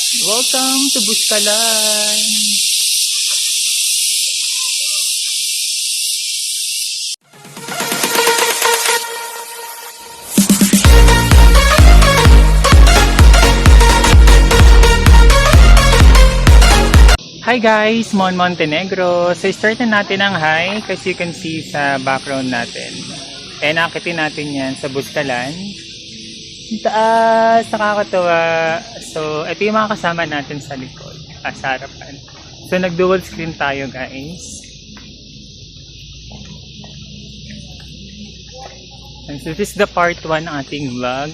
Welcome to Buskalan! Hi guys! Mon Montenegro! So start na natin ang hike as you can see sa background natin. And akitin natin yan sa Buskalan. Taas! Nakakatawa! So ito yung mga kasama natin sa likod. Sa harapan. So nag-dual screen tayo guys. And so this is the part 1 ng ating vlog.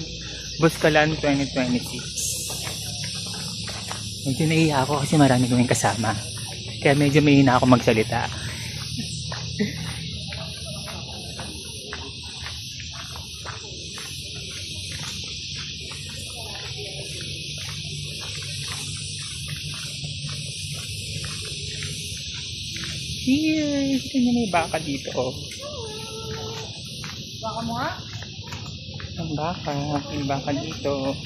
Buskalan 2026. Medyo naiiyak ako kasi marami kaming kasama. Kaya medyo mahina ako magsalita. Here! Ito niyo may baka dito. Oh. Baka mo nga? Ang baka. May baka dito.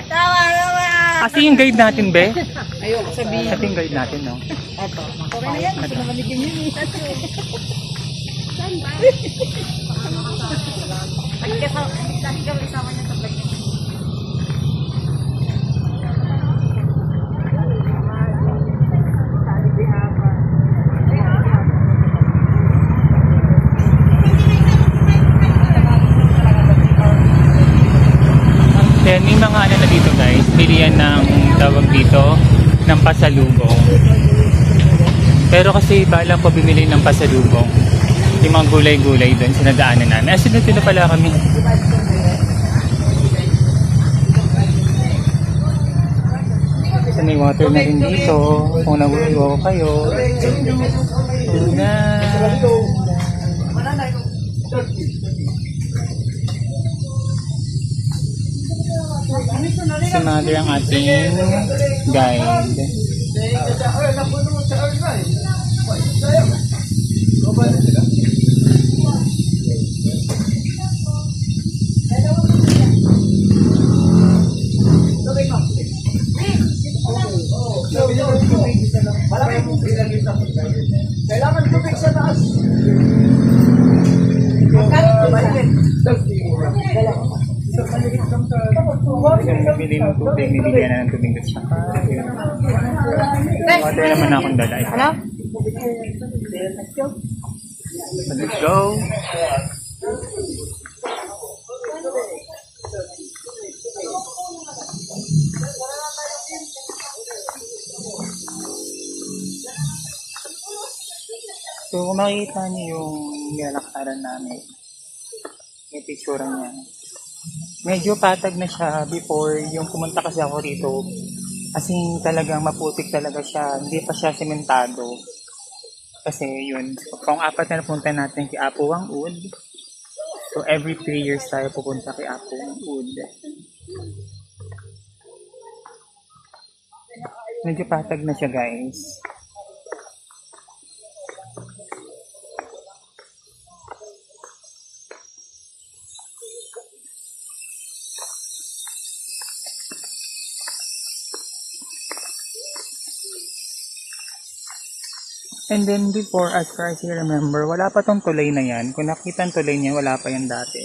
Tawa naman! Kasi yung guide natin, be? Ayoko sabihin. Ito yung guide natin, no? Eto. Okay na yan. Hindi naman naging yun. Saan ba? Lagi ka kasama niya sa vlog niya. Then may mga ano na dito guys, bilihan ng tawag dito ng pasalubong. Pero kasi balang po bumili ng pasalubong. Yung mga gulay-gulay doon sa nadaanan namin. As in, na pala kami. So may water na rin dito. Kung naguliwa kayo. Doon na. Si Mother ang ating guide. Kailangan tubig sa taas. Bili ng tubig, bibigyan na ng tubig sa kayo. Water naman akong dala. Ano? So let's go! So kung makikita niyo yung nilalakaran namin, yung picture niya. Medyo patag na siya before yung pumunta kasi ako rito. Kasi talagang maputik talaga siya. Hindi pa siya sementado. Kasi yun, kung apat na napunta natin kay Apuang Wood. So every 3 years tayo pupunta kay Apuang Wood. Medyo patag na siya guys. And then before, as far as you remember, wala pa tong tulay na yan. Kung nakita ang tulay niya, wala pa yan dati.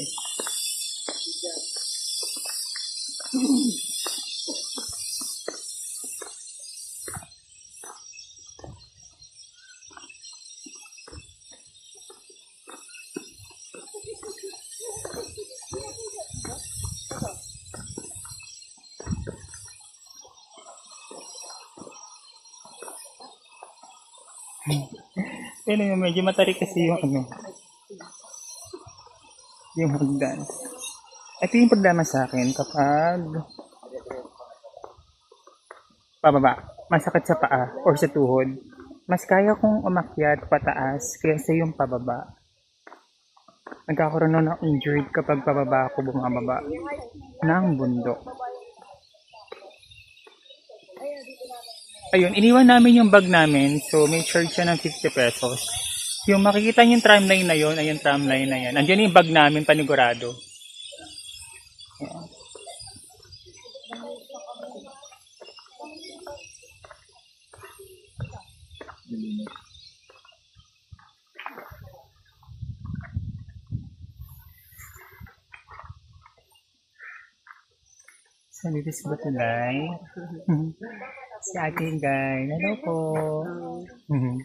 Pero yung medyo matarik kasi yung ano, yung hagdan. Ito yung problema sa akin kapag pababa, masakit sa paa or sa tuhod. Mas kaya kong umakyat pataas kaysa yung pababa. Nagkakaroon ng injured kapag pababa ako bumababa ng bundok. Ayun, iniwan namin yung bag namin. So, may charge siya ng 50 pesos. Yung makikita niyo yung tramline na yun, ay yung tramline na yan. Andiyan yung bag namin panigurado. Ayan. So, dito sa Batulay. Si Ate Ingay. Hello po. Mhm.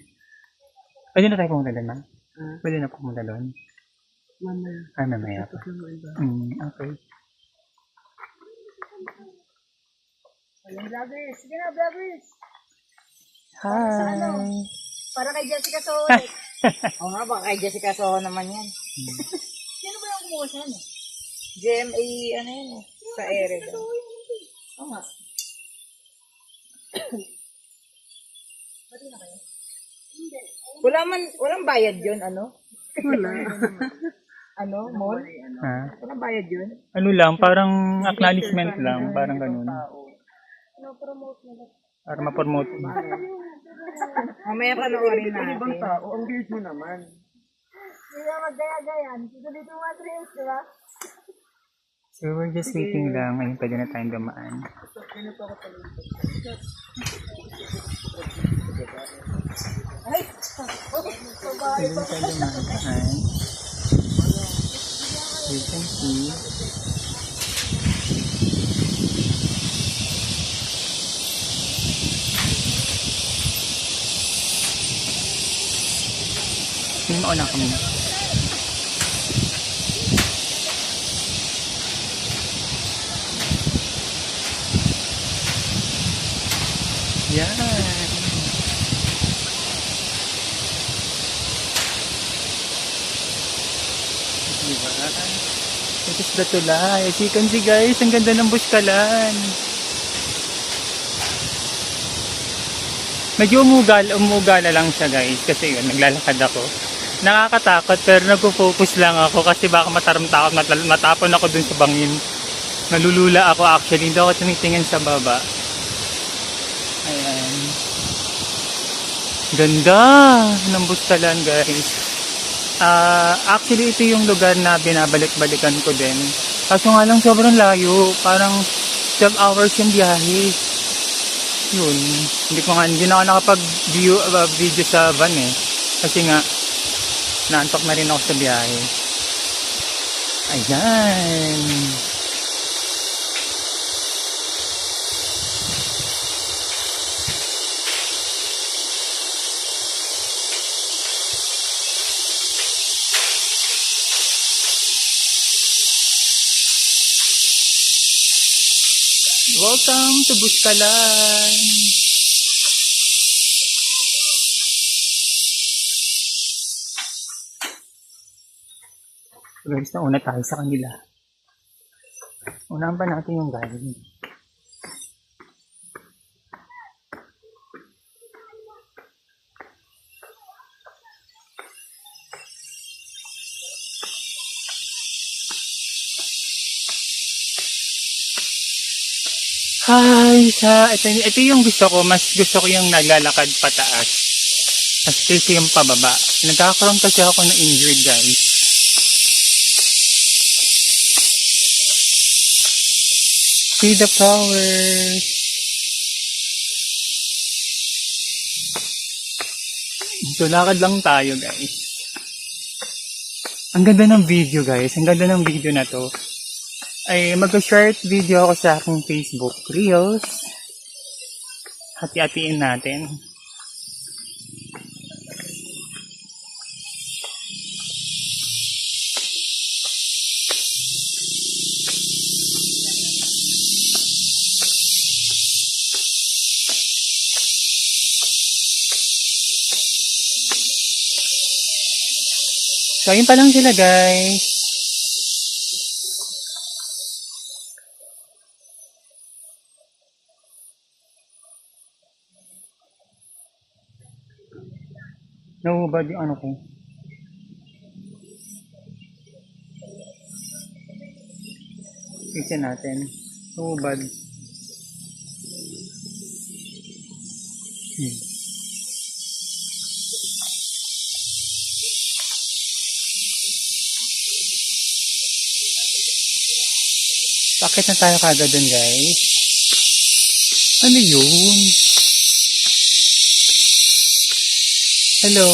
Pwede na tayo pumunta doon, ma'am? Pwede na pumunta doon? Mamaya. Mamaya pa. Tapos lang iba. Okay. Vloggers. Sige na, vloggers. Hi! Para kay Jessica Soho ulit. Oo nga, baka kay Jessica Soho naman yan. Sino ba yung kumuha siya, no? GMA, ano yun, sa ere. Oo nga. Walang bayad yun, ano? Wala. Ano, mall? Ha? Walang bayad yun? Ano lang, parang acknowledgement lang. Parang ganun. Para ma-promote. Mamaya panoorin natin. Ibang tao, ang weird mo naman. Hindi na magdaya-gayan. Susulit yung mga trails, di ba? So we're just waiting lang. Ayun, pwede na tayong dumaan. Ay! Pwede na tayong dumaan. You can see. Hindi mauna kami. Yan. Diba? Ito is Batulay. As you can see guys, ang ganda ng buskalan. Medyo umugala lang siya guys kasi yun, naglalakad ako. Nakakatakot pero nagpo-focus lang ako kasi baka mataramtakot, matapon ako dun sa bangin. Nalulula ako actually, hindi ako tumitingin sa baba. Ayan. Ganda ng buskalan guys. Actually ito yung lugar na binabalik-balikan ko din. Kaso nga lang sobrang layo, parang 12 hours yung biyahe. Yun, hindi na ako nakapag-video sa van eh. Kasi nga, naantok na rin ako sa biyahe. Ayan. Welcome to Buskalan. Guys, nauna tayo sa kanila. Unahan pa natin yung galing. Hi! Ito yung gusto ko. Mas gusto ko yung naglalakad pataas. Mas kaysa yung pababa. Nagkakaroon kasi ako ng injured guys. See the flowers. So, lakad lang tayo guys. Ang ganda ng video guys. Ang ganda ng video na to. Ay mag-short video ako sa aking Facebook Reels. Hati-hatiin natin. So, ayun pa lang sila guys. Nahubad yung ano ko. Tignan natin. Nahubad. Akit na tayo kagad dun, guys. Ano yun? Hello?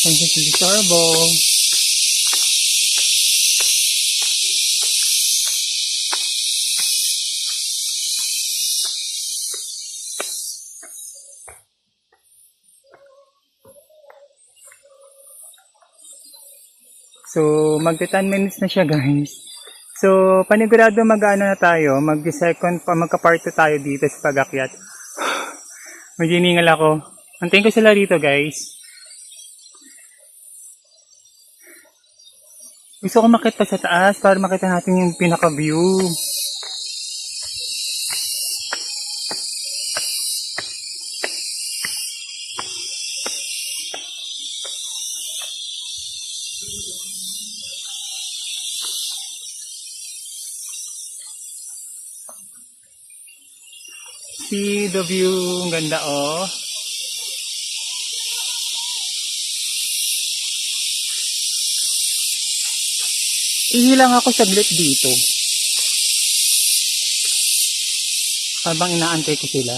Thank you to the Sorbo. So, magta 10 minutes na siya, guys. So, panigurado mag-ano na tayo, mag-second pa, magka-part 2 tayo dito sa pag-akyat. Medyo hiningal ako. Antayin ko sila rito, guys. Gusto ko makita pa sa taas para makita natin yung pinaka-view. See the view, ang ganda oh. Ihilang ako saglit dito. Habang inaantay ko sila.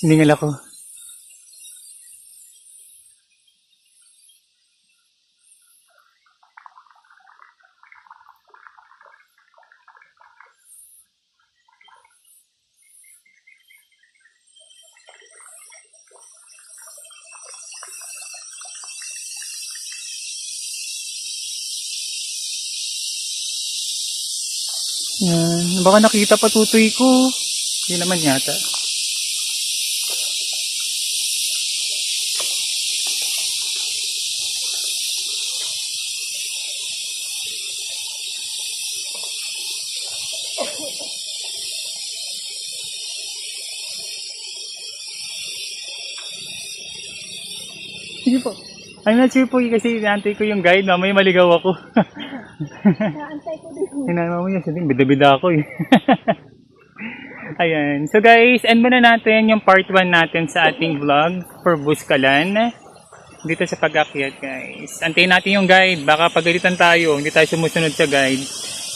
Hiningal ako. Yan. Baka nakita pa tutoy ko. Hindi naman yata. Sige po. I'm not sure po kasi inaantay ko yung guide. Mamaya maligaw ako. Naantay ko din. Hinama mo yun. Sabihin, bida-bida ako eh. Ayan. So guys, end muna natin yung part 1 natin sa ating vlog for Buskalan. Dito sa pag-akyat guys. Antayin natin yung guide. Baka pagalitan tayo. Hindi tayo sumusunod sa guide.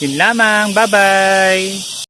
Yun lamang. Bye-bye!